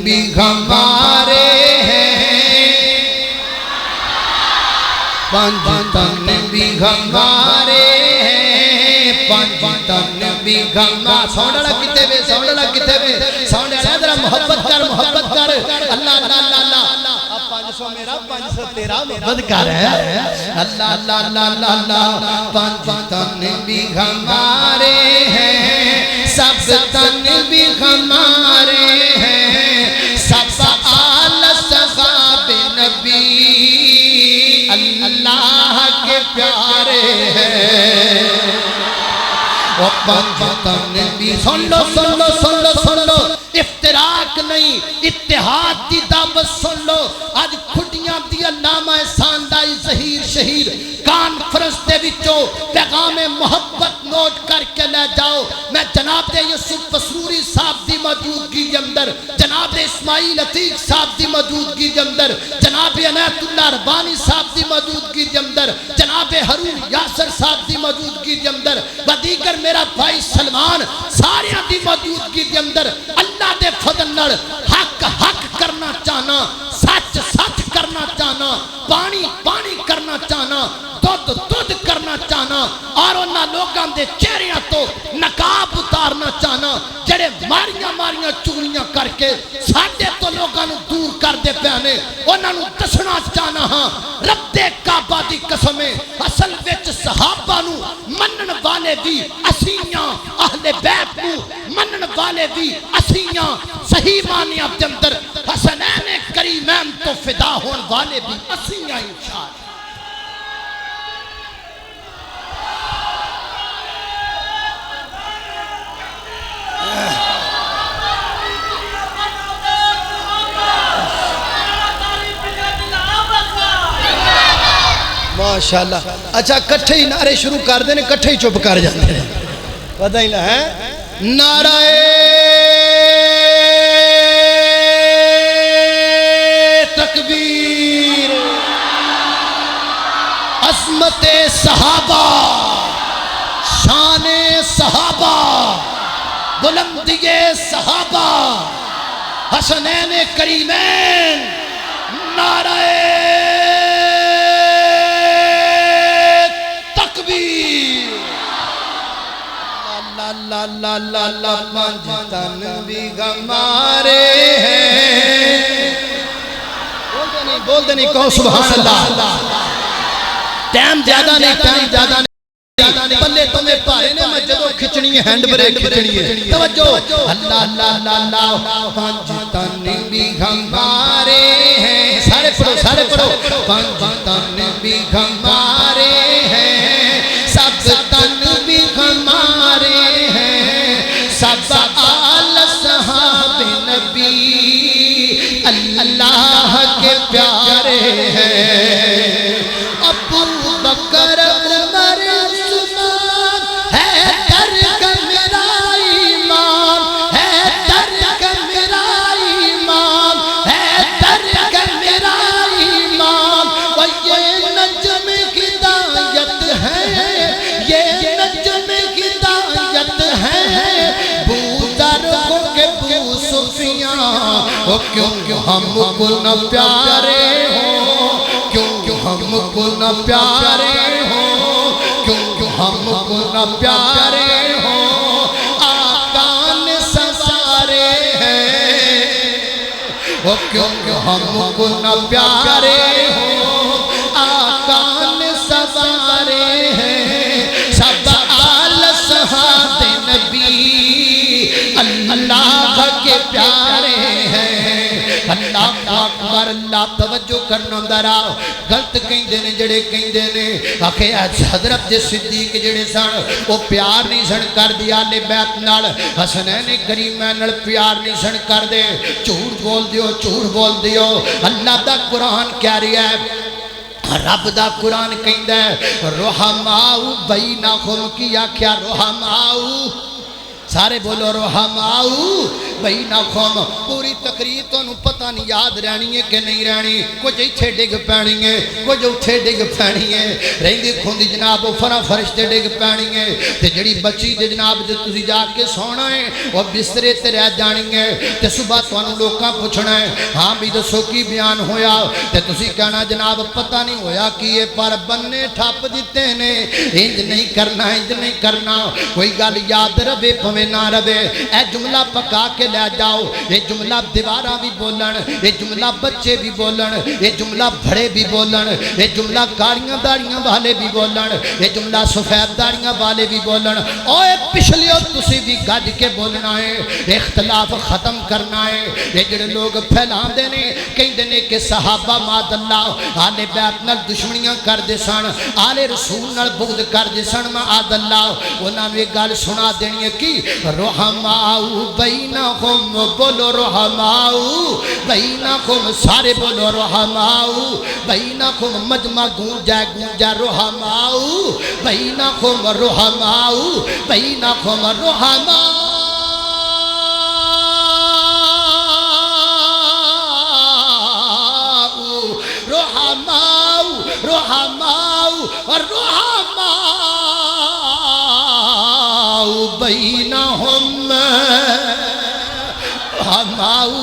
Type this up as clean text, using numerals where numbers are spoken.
بھی ہمارے ہیں، پانچ تن بھی ہمارے ہیں، پانچ تن بھی ہمارے۔ ساؤنڈ والا کتے وے، ساؤنڈ والا کتے وے، ساؤنڈ والا ذرا محبت کر، محبت کر۔ اللہ اللہ اللہ اللہ، 500 میرا 500 تیرا، محبت کر ہے۔ اللہ اللہ اللہ اللہ اللہ، پانچ تن بھی ہمارے ہیں، سب تن بھی ہمارے ہیں، سب آل صحاب نبی اللہ کے پیارے ہیں۔ سن لو سن لو سن لو سن لو، افتراق نہیں اتحاد دی دعوت سن لو۔ آج کھڑیاں دی علامہ ساندائی ظہیر شہید کانفرنس دے وچوں پیغام محبت نوٹ کر کے لے جاؤ۔ میں جناب یوسف پسروری صاحب دی موجودگی کے اندر، جناب اسماعیل عتیق صاحب دی موجودگی کے اندر، جناب عنایت اللہ ربانی صاحب دی موجودگی کے اندر، جناب ہارون یاسر صاحب دی موجودگی کے اندر، ودیگر میرا بھائی سلمان، سارے دی موجودگی کے اندر اللہ دے فضل نال حق حق کرنا چاہنا، سچ سچ کرنا چاہنا، پانی پانی کرنا چاہنا، دودھ دودھ کرنا چاہنا، اور انہاں لوگاں دے چہریاں تو نقاب اتارنا چاہنا جڑے ماریاں ماریاں چگلیاں کر کے ساڈے تو لوگاں نو دور کر دے پیانے، انہاں نو دسنا چاہنا ہاں رب کعبہ دی قسمیں اصل وچ صحابہ نو منن والے بھی اسیاں، اہل بیت نو منن والے بھی اسیاں، صحیح معنی اب اندر حسنین کریمین تو فدا ہون والے بھی اسیاں انشاءاللہ۔ ماشاءاللہ۔ اچھا کٹھے ہی نعرے شروع کر دینے، کٹھے ہی چپ کر جاتے ہیں، پتہ ہی نہ ہے۔ نعرہ تکبیر، عظمت صحابہ، شان صحابہ، بلندی صحابہ، حسنین کریمین، نعرہ تکبیر۔ اللہ اللہ اللہ اللہ، پانچ تن بھی ہمارے ہیں۔ بول دے نہیں، کہو سبحان اللہ۔ ٹائم زیادہ نہیں، ٹائم زیادہ نہیں، پلے تمہیں پارے نے میں جدو کھچنی ہے، ہینڈ بریک کھچنی ہے، توجہ۔ اللہ اللہ اللہ اللہ، پانچ تن بھی ہمارے ہیں، سارے پڑھو سارے پڑھو، پانچ تن بھی ہمارے ہیں، سب تن بھی ہمارے ہیں، سب آل صحاب نبی اللہ کے پیارے ہیں۔ ابو بکر عمر عثمان ہے درگاہ میرا ایمان، ہے درگاہ میرا ایمان، ہے درگاہ میرا ایمان۔ اور یہ نجم ہدایت ہے، یہ نجم ہدایت ہے، بزرگوں کے بو سفیاں، کیوں ہم کو نہ پیارے ہوں، کیوں ہم کو نہ پیارے ہوں، کیوں ہم کو نہ پیارے ہوں، آقا نے سوارے ہیں، کیوں ہم کو نہ پیارے ہوں، آقا نے سوارے ہیں، سب آل صحاب نبی اللہ کے پیارے ہیں۔ اللہ اکبر، اللہ توجہ کرنا درا غلط کہیں دینے جڑے کہیں دینے آکھے حضرت صدیق جڑے سن وہ پیار نہیں سن کر دیا لے بیت نال، حسنین کریمین نال پیار نہیں سن کر دے، جھوٹ بول دیو جھوٹ بول دیو۔ اللہ دا قرآن کہہ رہا ہے، رب دا قرآن کہندا ہے رحماؤ بینہم، کی آکھیا رحماؤ، سارے بولو رحماؤ بینکم پوری تقریر تانوں پتہ نہیں یاد رہنی ہے کہ نہیں رہنی کچھ ایتھے ڈگ پینی ہے کچھ اوتھے ڈگ پینی ہے رہندی کھوندی جناب وہ فرشتے ڈگ پینی ہے تے جڑی بچی تے جناب جے تسی جا کے سونا ہے وہ بسترے تے رہ جانی ہے تے صبح تانوں لوکاں پوچھنا ہے ہاں بھی دسو کی بیان ہویا تے تسی کہنا جناب پتہ نہیں ہویا کیے پر بننے ٹھپ دتے نے انج نہیں کرنا انج نہیں کرنا کوئی گل یاد رہے پویں نہ رہے اے جملہ پکا کے لے جاؤ یہ جملہ دیواراں بھی بولن یہ جملہ بچے بھی بولن یہ جملہ بڑے بھی بولن یہ جملہ کاریاں داڑیاں والے بھی بولن یہ جملہ سفید داڑیاں والے بھی بولن اوے پچھلیوں تسی بھی گج کے بولنا ہے اختلاف ختم کرنا ہے یہ جڑے لوگ پھیلان دے نے کہندے نے کہ صحابہ ماد اللہ آل بیت نال دشمنیاں کر دے سن آل رسول نال بغض کر دے سن ماد اللہ انہاں نے گل سنا دینی ہے کی رحماؤ بینہم بولو رحماؤ بینہم سارے بولو رحماؤ بینہم مجمع گونجا رحماؤ بینہم رحماؤ بینہم رحماؤ بینہم رحماؤ